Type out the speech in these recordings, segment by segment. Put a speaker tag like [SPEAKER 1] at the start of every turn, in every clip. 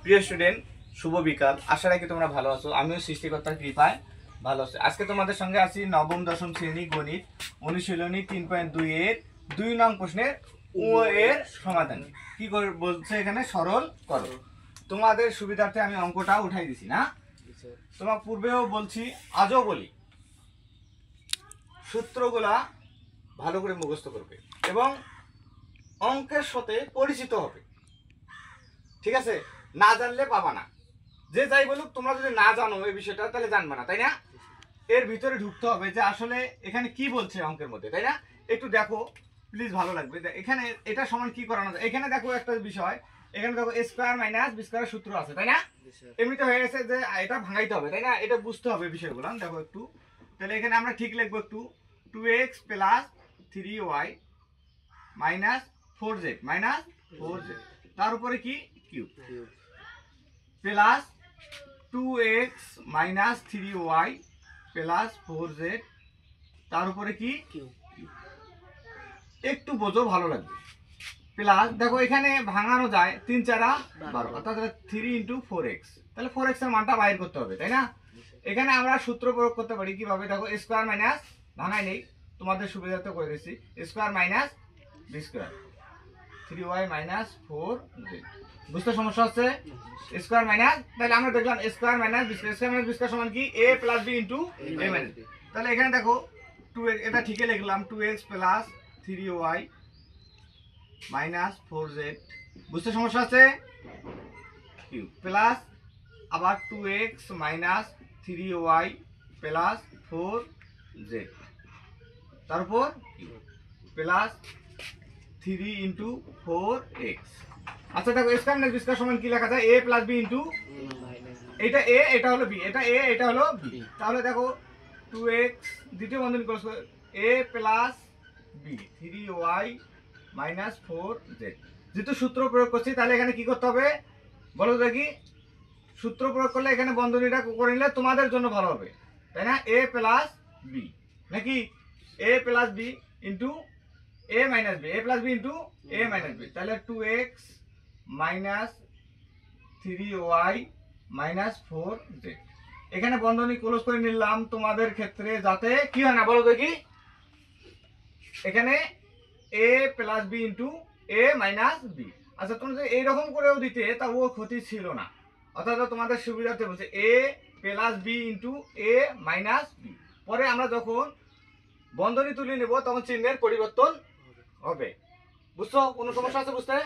[SPEAKER 1] প্রিয় স্টুডেন্ট, শুভ বিকাল। আশা রাখি তোমরা ভালো আছো। আমিও সৃষ্টিকর্তার কৃপায় ভালো আছি। আজকে তোমাদের সঙ্গে আছি নবম দশম শ্রেণী গণিত অনুশীলনী 3.2 এর 2 নং প্রশ্নের ও এর সমাধান। কি করে বলছে এখানে? সরল করো। তোমাদের সুবিধার্থে আমি অঙ্কটা উঠাই দিছি না। তোমার পূর্বেও বলছি, আজও বলি, সূত্রগুলা ভালো করে মুখস্থ করবে এবং অঙ্কের সাথে পরিচিত হবে। ঠিক আছে? না জানলে পাবা না। যে যাই বলুক, তোমরা যদি না জানো এই বিষয়টা তাহলে জানবে না, তাই না? এর ভিতরে ঢুকতে হবে যে আসলে এখানে কি বলছে অঙ্কের মধ্যে, তাই না? একটু দেখো প্লিজ, ভালো লাগবে। এখানে এটা সমান কি করানো যায়। এখানে দেখো একটা বিষয়, এখানে দেখো এ স্কয়ার মাইনাস বি স্কয়ারের সূত্র আছে, তাই না? এমনিতে হয়ে গেছে যে এটা ভাঙাইতে হবে, তাই না? এটা বুঝতে হবে বিষয়গুলো। দেখো একটু, তাহলে এখানে আমরা ঠিক লিখবো একটু, 2x plus 3y minus 4z minus 4z, তার উপরে কি cube, plus 2x minus 3y plus 4z, তার উপরে কি কিউব। একটু বোঝো, ভালো লাগবে। প্লাস দেখো এখানে ভাঙানো যায় 3 4 12, অর্থাৎ 3 ইন্টু 4x, তাহলে 4x এর মানটা বাইর করতে হবে, তাই না? এখানে আমরা সূত্র প্রয়োগ করতে পারি কিভাবে? দেখো স্কয়ার মাইনাস, ভাঙাই নেই, তোমাদের সুবিধার্থে করে দিচ্ছি, square minus b square 3y minus 4z। বুঝতে সমস্যা হচ্ছে? স্কয়ার মাইনাস, তাহলে আমরা দেখলাম square minus b square, square minus b square সমান কি a plus b into a minus b। তাহলে এখানে দেখো 2x, এটা ঠিকই লিখলাম, 2x plus 3y minus 4z। বুঝতে সমস্যা আছে? কিউব প্লাস আবার 2x minus 3y plus 4z, তারপর প্লাস 3 ইন্টু 4x। আচ্ছা দেখো স্কয়ার মাইনাস বি স্কয়ার সমান কি লেখা যায়? a প্লাস b ইন্টু, এটা a এটা হলো b, এটা a এটা হলো b। তাহলে দেখো 2x দ্বিতীয় বন্ধনী ক্লোজ করে a plus b 3y minus 4z। যেহেতু সূত্র প্রয়োগ করছি, তাহলে এখানে কি করতে হবে বলো দেখি? সূত্র প্রয়োগ করলে এখানে বন্ধনীটা করে নিলে তোমাদের জন্য ভালো হবে, তাই না? a প্লাস b নাকি a plus b into a minus b, a plus b into a minus b, তাহলে 2x minus 3y minus 4z। এখানে বন্ধনী ক্লোজ করে নিলাম তোমাদের ক্ষেত্রে, যাতে কি হয় না বলো দেখি? এখানে a plus b into a minus b। আচ্ছা তুমি যদি এইরকম করেও দিতে তাও ক্ষতি ছিল না, অর্থাৎ তোমাদের সুবিধার্থে বলছে a plus b into a minus b। পরে আমরা যখন বন্ধনী তুলে নেব তখন চিহ্নের পরিবর্তন হবে। বুঝছো? কোনো সমস্যা আছে বুঝতে?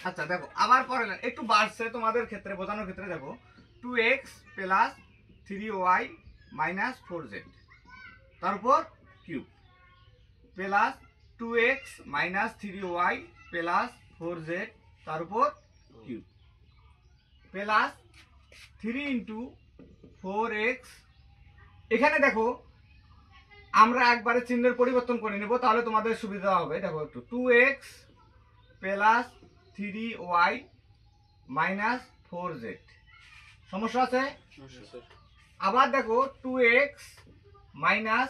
[SPEAKER 1] আচ্ছা দেখো আবার পরে একটু বাড়ছে তোমাদের ক্ষেত্রে, বোঝানোর ক্ষেত্রে দেখো 2x plus 3y minus 4z, তারপর cube plus 2x minus 3y plus 4z, তার উপর কিউব প্লাস 3 ইন্টু 4x। এখানে দেখো আমরা একবারে চিহ্নের পরিবর্তন করে নেব, তাহলে তোমাদের সুবিধা হবে। দেখো একটু 2x plus 3y minus 4z, সমস্যা আছে? আবার দেখো 2x মাইনাস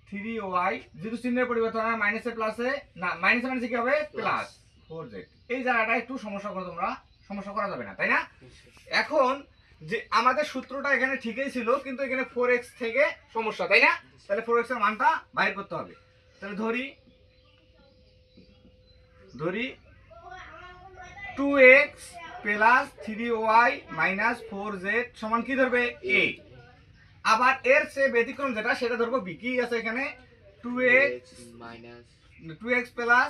[SPEAKER 1] 3y, যেহেতু চিহ্নের পরিবর্তন হয় মাইনাসে প্লাসে, না মাইনাসে মাইনাসে কি হবে? Plus 4z। এই জায়গাটা একটু সমস্যা করো তোমরা, সমস্যা করা যাবে না, তাই না? এখন যে আমাদের সূত্রটা এখানে ঠিকই ছিল, কিন্তু এখানে 4x থেকে সমস্যা, তাই না? তাহলে 4x এর মানটা বাইর করতে হবে। তাহলে ধরি 2x plus 3y minus 4z সমান কি ধরবে? a। আবার এর সে ব্যতিক্রম যেটা সেটা ধরবো b। কি আছে এখানে? 2x plus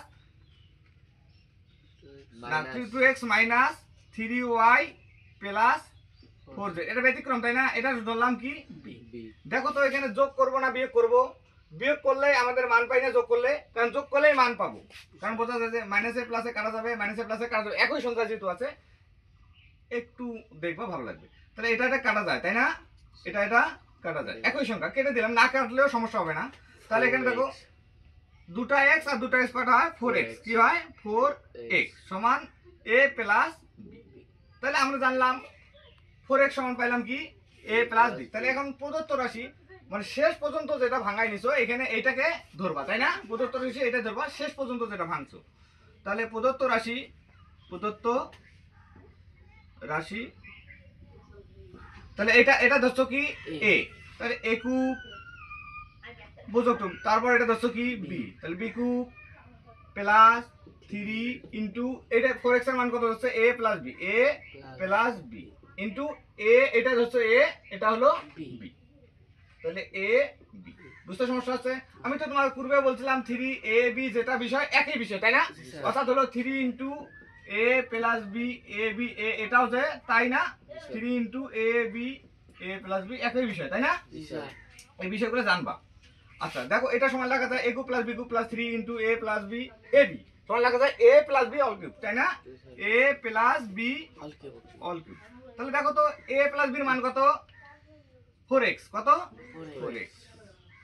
[SPEAKER 1] 2x minus 3y plus 4z, এটা ব্যতিক্রম, তাই না? এটা ধরলাম কি b। দেখো তো এখানে যোগ করব না বিয়োগ করব? বিয়োগ করলে আমাদের মান পাই না, যোগ করলে, কারণ যোগ করলেই মান পাবো, কারণ বোঝা যায় যে মাইনাসে প্লাসে কাটা যাবে, মাইনাসে প্লাসে কাটা যাবে, একই সংখ্যা যেহেতু আছে। একটু দেখবো ভালো লাগবে। তাহলে এটা এটা কাটা যায়, তাই না? এটা এটা কাটা যায়, একই সংখ্যা কেটে দিলাম, না কাটলেও সমস্যা হবে না। তাহলে এখানে দেখো দুটা x আর দুটা x কাটা হয় 4x, কি হয়? 4x সমান a প্লাস b। তাহলে আমরা জানলাম 4x সমান পাইলাম কি? a plus b। তাহলে এখন প্রদত্ত রাশি মানে শেষ পর্যন্ত যেটা ভাঙাই নিছো এখানে এইটাকে ধরবা, তাই না? প্রদত্ত রাশি এটা ধরবা, শেষ পর্যন্ত যেটা ভাঙছো। তাহলে প্রদত্ত রাশি রাশি, তাহলে এটা ধরছো কি এ, তাহলে এ কিউব বুঝো তুমি, তারপর এটা ধরছো কি বি, তাহলে বি কিউব প্লাস 3 ইন্টু এটা 4x এর মান কত হচ্ছে a plus b, a plus b into a, এটা হচ্ছে a, এটা হলো বি, তাহলে a বি। বুঝতে সমস্যা আছে? আমি তো তোমার পূর্বে বলছিলাম 3ab যেটা বিষয় একই বিষয়, তাই না? অর্থাৎ হলো 3 into a plus B A B A, এটা হচ্ছে তাই না? 3 into a B a plus B একই বিষয়, তাই না? এই বিষয়গুলো জানবা। আচ্ছা দেখো, এটা সমান লেখা যায় a cube plus b cube plus 3 into a plus B A b সমান লেখা যায় a plus b all cube, তাই না? a plus b all cube. তাহলে দেখো তো a প্লাস বির মান কত? 4x, কত? 4x,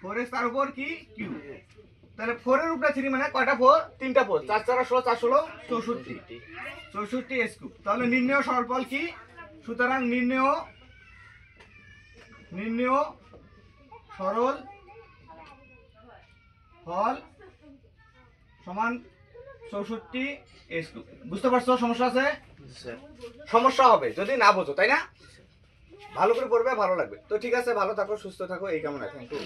[SPEAKER 1] 4x তার উপর কি কিউব, তাহলে 4 এর উপরে 3 মানে কয়টা 4? তিনটা 4, 4 4 16, 4 16 64, 64 s কিউব। তাহলে নির্ণেয় সরলফল কি? সুতরাং নির্ণেয় সরল ফল সমান 64 s কিউব। বুঝতে পারছো সমস্যা আছে? সমস্যা হবে যদি না বোঝো, তাই না? ভালো করে পড়বে, ভালো লাগবে। তো ঠিক আছে, ভালো থাকো, সুস্থ থাকো, এই কামনায়। Thank you.